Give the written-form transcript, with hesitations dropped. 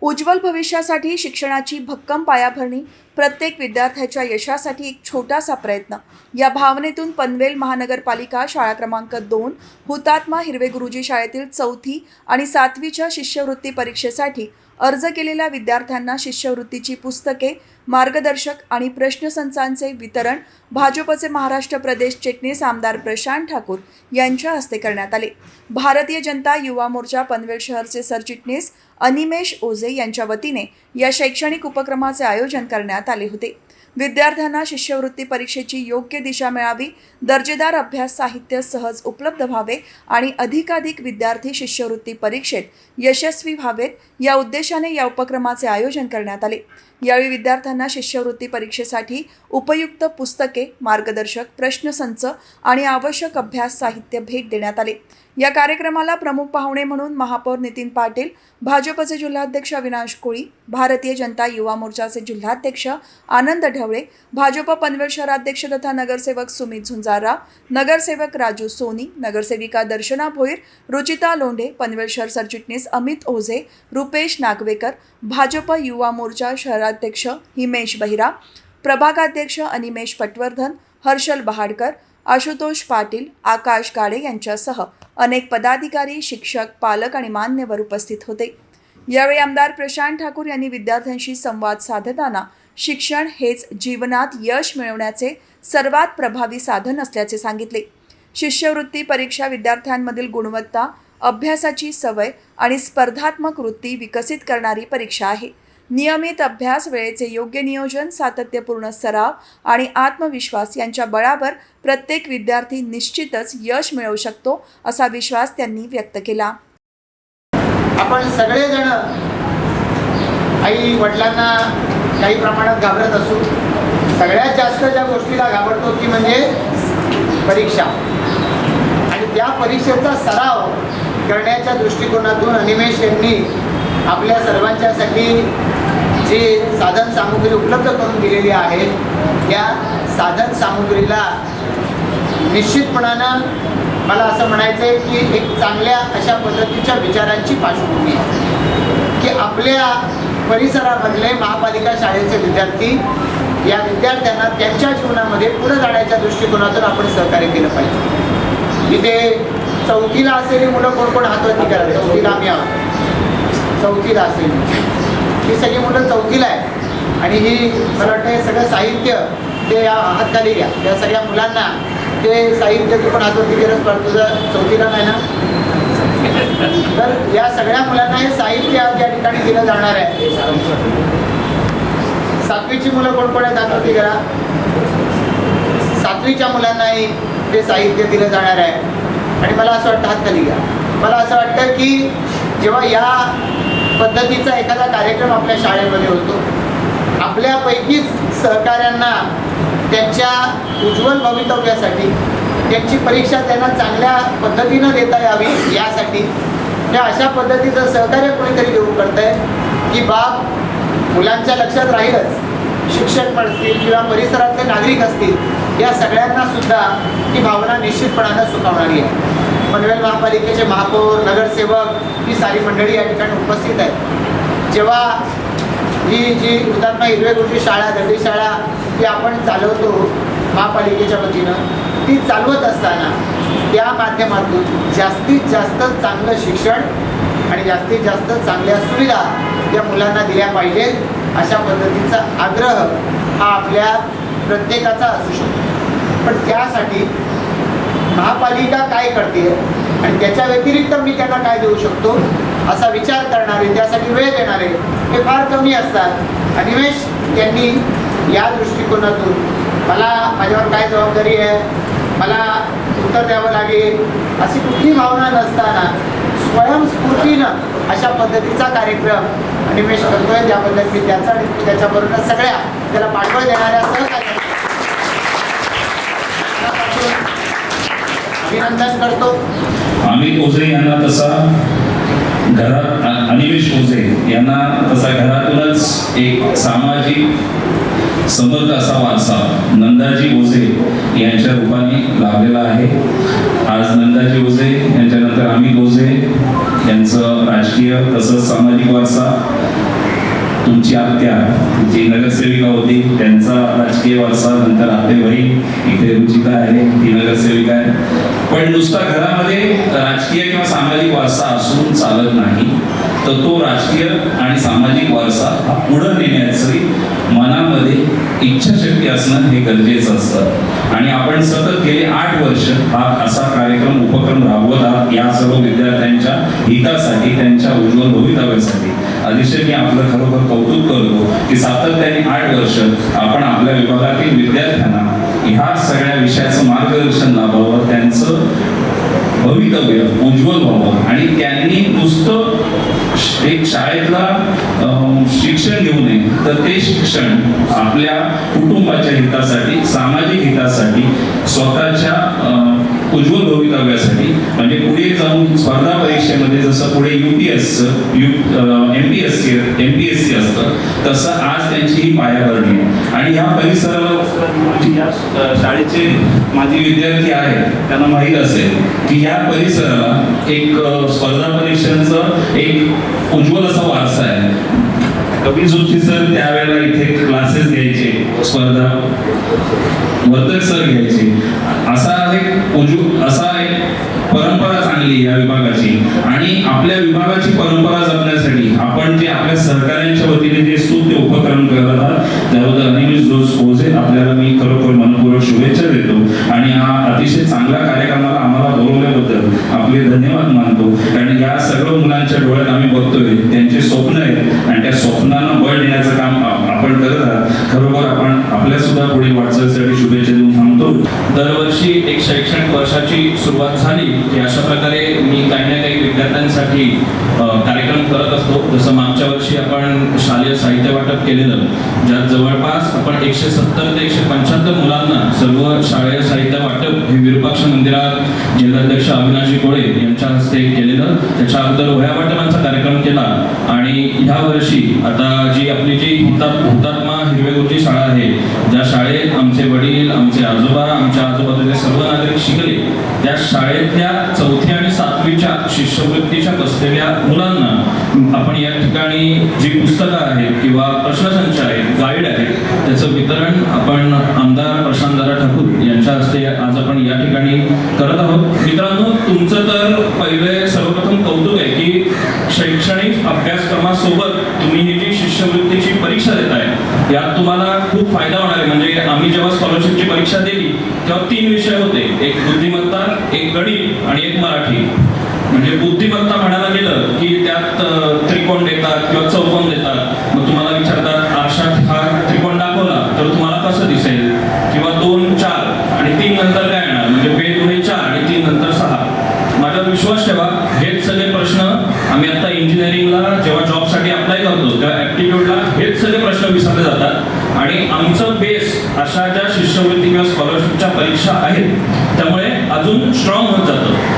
उज्ज्वल भविष्यासाठी शिक्षणाची भक्कम पायाभरणी, प्रत्येक विद्यार्थ्याच्या यशासाठी एक छोटासा प्रयत्न या भावनेतून पनवेल महानगरपालिका शाळा क्रमांक 2 हुतात्मा हिरवे गुरुजी शाळेतील 4थी आणि 7वीच्या शिष्यवृत्ती परीक्षेसाठी अर्ज केलेल्या विद्यार्थ्यांना शिष्यवृत्तीची पुस्तके, मार्गदर्शक आणि प्रश्नसंचांचे वितरण भाजपचे महाराष्ट्र प्रदेश चिटणीस आमदार प्रशांत ठाकूर यांच्या हस्ते करण्यात आले. भारतीय जनता युवा मोर्चा पनवेल शहरचे सरचिटणीस अनिमेश ओझे यांच्या वतीने या शैक्षणिक उपक्रमाचे आयोजन करण्यात आले होते. विद्यार्थ्यांना शिष्यवृत्ती परीक्षेची योग्य दिशा मिळावी, दर्जेदार अभ्यास साहित्य सहज उपलब्ध व्हावे आणि अधिकाधिक विद्यार्थी शिष्यवृत्ती परीक्षेत यशस्वी व्हावेत या उद्देशाने या उपक्रमाचे आयोजन करण्यात आले. यावेळी विद्यार्थ्यांना शिष्यवृत्ती परीक्षेसाठी उपयुक्त पुस्तके, मार्गदर्शक, प्रश्नसंच आणि आवश्यक अभ्यास साहित्य भेट देण्यात आले. या कार्यक्रमाला प्रमुख पाहुणे म्हणून महापौर नितीन पाटील, भाजपचे जिल्हाध्यक्ष अविनाश कोळी, भारतीय जनता युवा मोर्चाचे जिल्हाध्यक्ष आनंद ढवळे, भाजप पनवेल शहराध्यक्ष तथा नगरसेवक सुमित झुंजारा, नगरसेवक राजू सोनी, नगरसेविका दर्शना भोईर, रुचिता लोंढे, पनवेल शहर सरचिटणीस अमित ओझे, रुपेश नागवेकर, भाजप युवा मोर्चा शहराध्यक्ष हिमेश बहिरा, प्रभागाध्यक्ष अनिमेश पटवर्धन, हर्षल बहाडकर, आशुतोष पाटील, आकाश गाडे यांच्यासह अनेक पदाधिकारी, शिक्षक, पालक आणि मान्यवर उपस्थित होते. यावेळी आमदार प्रशांत ठाकूर यांनी विद्यार्थ्यांशी संवाद साधताना शिक्षण हेच जीवनात यश मिळवण्याचे सर्वात प्रभावी साधन असल्याचे सांगितले. शिष्यवृत्ती परीक्षा विद्यार्थ्यांमधील गुणवत्ता, अभ्यासाची सवय आणि स्पर्धात्मक वृत्ती विकसित करणारी परीक्षा आहे. नियमित अभ्यास, वेळेचे योग्य नियोजन, सातत्यपूर्ण सराव आणि आत्मविश्वास यांच्या बळावर प्रत्येक विद्यार्थी निश्चितच यश मिळवू शकतो असा विश्वास त्यांनी व्यक्त केला. आपण सगळेजण आई वडिलांना काही प्रमाणात घाबरत असू. सगळ्यात जास्त ज्या गोष्टीला घाबरतो ती म्हणजे परीक्षा, आणि त्या परीक्षेचा सराव करण्याच्या दृष्टिकोनातून अनिमेश यांनी आपल्या सर्वांच्यासाठी जे साधन सामुग्री उपलब्ध करून दिलेली आहे त्या साधन सामुग्रीला निश्चितपणानं मला असं म्हणायचं आहे की एक चांगल्या अशा पद्धतीच्या विचारांची पार्श्वभूमी आहे की आपल्या परिसरामधले महापालिका शाळेचे विद्यार्थी या विद्यार्थ्यांना त्यांच्या जीवनामध्ये पुढे जाण्याच्या दृष्टिकोनातून आपण सहकार्य केलं पाहिजे. इथे 4थीला असलेली मुलं कोण कोण हातवरती करा. 4थीला आम्ही आहोत. 4थीला असेल ही सगळी मुलं 4थीला आहे आणि ही मला वाटतं हे सगळं साहित्य ते या हात खाली घ्या. त्या सगळ्या मुलांना ते साहित्य तू पण हातवरती गरज पडतो. तुझं 4थीला नाही ना, तर या सगळ्या मुलांना हे साहित्य या ठिकाणी दिलं जाणार आहे. 7वीची मुलं कोण कोण आहेत हातवरती करा. 7वीच्या मुलांनाही ते साहित्य दिलं जाणार आहे. आणि मला असं वाटतं हात खाली घ्या. मला असं वाटतं की जेव्हा या पद्धतीचा एखादा कार्यक्रम आपल्या शाळेमध्ये होतो, आपल्यापैकीच सहकाऱ्यांना त्यांच्या उज्ज्वल भवितव्यासाठी त्यांची परीक्षा त्यांना चांगल्या पद्धतीनं देता यावी यासाठी त्या अशा पद्धतीचं सहकार्य कोणीतरी देऊ करत आहे की बाब मुलांच्या लक्षात राहीलच. शिक्षक असतील किंवा परिसरातले नागरिक असतील या सगळ्यांना सुद्धा ही भावना निश्चितपणानं सुखावणारी आहे. पनवेल महापालिकेचे महापौर, नगरसेवक ही सारी मंडळी या ठिकाणी उपस्थित आहेत. जेव्हा ही जी हुतात्मा हिरवे गुरुजी शाळा, दर्डी शाळा ही आपण चालवतो महापालिकेच्या वतीनं, ती चालवत असताना त्या माध्यमातून जास्तीत जास्त चांगलं शिक्षण आणि जास्तीत जास्त चांगल्या सुविधा या मुलांना दिल्या पाहिजेत अशा पद्धतीचा आग्रह हा आपल्या प्रत्येकाचा असू शकतो. पण त्यासाठी महापालिका काय करते आणि त्याच्या व्यतिरिक्त मी त्यांना काय देऊ शकतो असा विचार करणारे, त्यासाठी वेळ देणारे हे फार कमी असतात. अनिमेश यांनी या दृष्टिकोनातून मला माझ्यावर काय जबाबदारी आहे, मला उत्तर द्यावं लागेल अशी कुठली भावना नसताना स्वयंस्फूर्तीनं अशा पद्धतीचा कार्यक्रम अनिमेश करतोय. त्याबद्दल मी त्याचा आणि त्याच्याबरोबर सगळ्या त्याला पाठबळ देणाऱ्या सहकार्य अभिनंदन करतो. अमित ओझे यांना तसा घरात, अनिमेश ओझे यांना तसा घरातूनच एक सामाजिक समर्थ असा वारसा नंदाजी ओझे यांच्या रूपाने लाभलेला आहे. आज नंदाजी ओझे यांच्यानंतर अमित ओझे यांचं राजकीय तसंच सामाजिक वारसा तुमची आत्या जी नगरसेविका होती त्यांचा राजकीय वारसा, नंतर आते बहीण इथे रुचिता आहे ती नगरसेविका आहे. पण नुसता घरामध्ये राजकीय किंवा सामाजिक वारसा असून चालत नाही, तर तो राजकीय आणि सामाजिक वारसा हा पुढे नेण्याची मनामध्ये इच्छाशक्ती असणं हे गरजेचं असतं. आणि आपण सतत गेले 8 वर्ष हा असा उपक्रम राबवत आहात या सर्व विद्यार्थ्यांच्या हितासाठी, त्यांच्या उज्ज्वल भवितव्यासाठी. अतिशय मी आपलं खरोखर कौतुक करतो की सातत्याने 8 वर्ष आपण आपल्या विभागातील विद्यार्थ्यांना ह्या सगळ्या विषयाचं मार्गदर्शन लाभावं, त्यांचं भवितव्य उज्ज्वल व्हावं आणि त्यांनी नुसतं एक शाळेतला शिक्षण घेऊ नये, तर ते शिक्षण आपल्या कुटुंबाच्या हितासाठी, सामाजिक हितासाठी, स्वतःच्या उज्ज्वल भवितव्यासाठी, म्हणजे पुढे जाऊन स्पर्धा परीक्षेमध्ये जसं पुढे UPSC MPSC असतं, तसं आज त्यांची ही पायाभरणी आहे. आणि ह्या परिसराला या शाळेचे माजी विद्यार्थी आहेत त्यांना माहीत असेल की या परिसराला एक स्पर्धा परीक्षांचं एक उज्ज्वल असा वारसा आहे. कपिल जोशी सर त्यावेळेला इथे क्लासेस घ्यायचे, स्पर्धा वर्तक सर घ्यायचे. असा एक परंपरा चांगली या विभागाची. आणि आपल्या विभागाची परंपरा जपण्यासाठी आपण जे आपल्या सहकाऱ्यांच्या वतीने जे स्तुत्य उपक्रम करत आहात त्याबद्दल अनिमेश जोस ओझे आपल्याला मी खरोखर मनपूर्वक शुभेच्छा देतो. आणि हा अतिशय चांगला कार्यक्रमाला आम्हाला बोलवल्याबद्दल आपले धन्यवाद मानतो. कारण या सर्व मुलांच्या डोळ्यात आम्ही बघतोय त्यांचे स्वप्न आहेत आणि त्या स्वप्नांना बळ देण्याचं काम आपण करत आहात. खरोखर आपण आपल्या सुद्धा पुढील वाटचालीसाठी शुभेच्छा देऊन थांबतो. दरवर्षी एक शैक्षणिक वर्षाची सुरुवात झाली की अशा प्रकारे मी काही ना काही विद्यार्थ्यांसाठी कार्यक्रम करत असतो. जसं मागच्या वर्षी आपण शालेय साहित्य वाटप केलेलं, ज्यात जवळपास आपण 170 ते 175 मुलांना सर्व शालेय साहित्य वाटप हे विरूपाक्ष मंदिरात जिल्हाध्यक्ष अविनाशजी कोळे यांच्या हस्ते केलेलं. त्याच्या अगोदर वह्या वाटपांचा कार्यक्रम केला. आणि ह्या वर्षी आता जी आपली जी हुतात्मा हिरवे गुरुजी शाळा आहे, ज्या शाळेत आमचे वडील, आमचे आजोबा, आमच्या आजूबाजूचे सर्व नागरिक शिकले, त्या शाळेतल्या 4थी आणि 7वीच्या शिष्यवृत्तीच्या बसलेल्या मुलांना आपण या ठिकाणी जी पुस्तकं आहेत किंवा प्रश्नसंच आहेत, गाईड आहेत, त्याचं वितरण आपण आमदार प्रशांत दादा ठाकूर यांच्या हस्ते आज आपण या ठिकाणी करत आहोत. मित्रांनो, तुमचं तर पहिले सर्वप्रथम कौतुक आहे की शैक्षणिक अभ्यासक्रमासोबत तुम्ही ही जी शिष्यवृत्तीची परीक्षा देताय यात तुम्हाला खूप फायदा होणार आहे. म्हणजे आम्ही जेव्हा स्कॉलरशिपची परीक्षा दिली तेव्हा 3 विषय होते, एक बुद्धिमत्ता, एक गणित आणि एक मराठी. म्हणजे बुद्धिमत्ता म्हणायला गेलं की त्यात त्रिकोण देतात किंवा चौकोन देतात. मग तुम्हाला विचारतात आरशात हा त्रिकोण दाखवला तर तुम्हाला कसं दिसेल, किंवा 2, 4 आणि 3 नंतर काय येणार, म्हणजे 2 गुणे 4 आणि 3 नंतर 6. माझ्यावर विश्वास ठेवा, हेच सगळे प्रश्न आम्ही आता इंजिनिअरिंगला जेव्हा जॉबसाठी अप्लाय करतो तेव्हा ऍप्टिट्यूडला हेच सगळे प्रश्न विचारले जातात. आणि आमचं बेस अशा ज्या शिष्यवृत्ती किंवा स्कॉलरशिपच्या परीक्षा आहेत त्यामुळे अजून स्ट्रॉंग होत जातं.